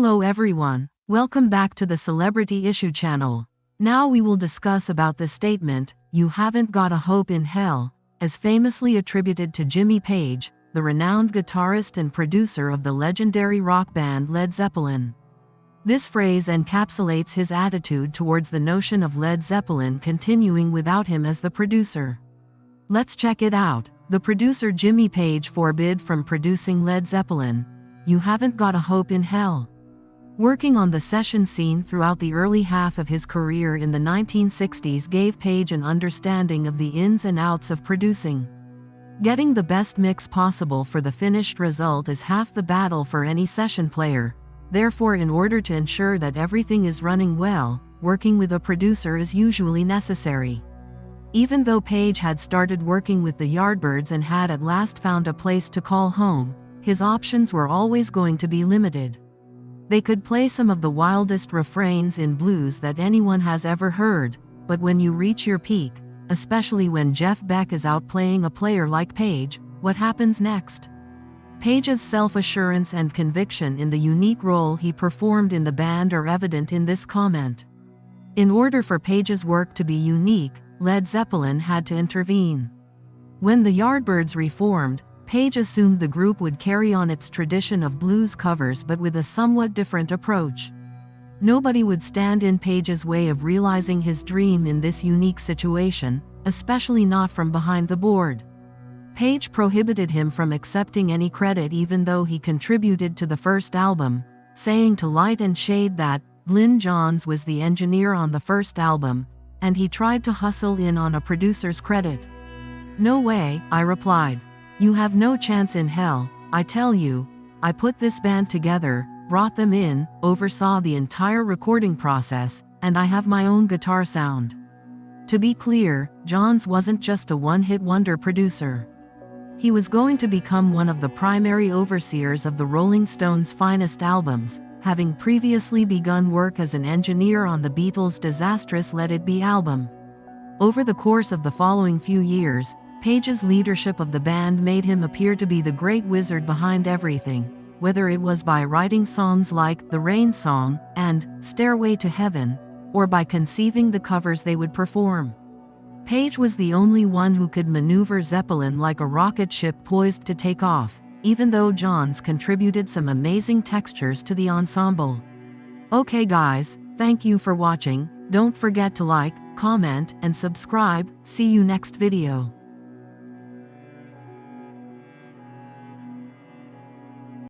Hello everyone, welcome back to the Celebrity Issue channel. Now we will discuss about the statement, "You haven't got a hope in hell," as famously attributed to Jimmy Page, the renowned guitarist and producer of the legendary rock band Led Zeppelin. This phrase encapsulates his attitude towards the notion of Led Zeppelin continuing without him as the producer. Let's check it out. The producer Jimmy Page forbid from producing Led Zeppelin. You haven't got a hope in hell. Working on the session scene throughout the early half of his career in the 1960s gave Page an understanding of the ins and outs of producing. Getting the best mix possible for the finished result is half the battle for any session player. Therefore, in order to ensure that everything is running well, working with a producer is usually necessary. Even though Page had started working with the Yardbirds and had at last found a place to call home, his options were always going to be limited. They could play some of the wildest refrains in blues that anyone has ever heard, but when you reach your peak, especially when Jeff Beck is outplaying a player like Page, what happens next? Page's self-assurance and conviction in the unique role he performed in the band are evident in this comment. In order for Page's work to be unique, Led Zeppelin had to intervene. When the Yardbirds reformed, Page assumed the group would carry on its tradition of blues covers but with a somewhat different approach. Nobody would stand in Page's way of realizing his dream in this unique situation, especially not from behind the board. Page prohibited him from accepting any credit even though he contributed to the first album, saying to Light and Shade that Glyn Johns was the engineer on the first album, and he tried to hustle in on a producer's credit. "No way," I replied. "You have no chance in hell, I tell you. I put this band together, brought them in, oversaw the entire recording process, and I have my own guitar sound." To be clear, Johns wasn't just a one-hit wonder producer. He was going to become one of the primary overseers of the Rolling Stones' finest albums, having previously begun work as an engineer on the Beatles' disastrous Let It Be album. Over the course of the following few years, Page's leadership of the band made him appear to be the great wizard behind everything, whether it was by writing songs like The Rain Song and Stairway to Heaven, or by conceiving the covers they would perform. Page was the only one who could maneuver Zeppelin like a rocket ship poised to take off, even though Johns contributed some amazing textures to the ensemble. Okay guys, thank you for watching. Don't forget to like, comment, and subscribe. See you next video.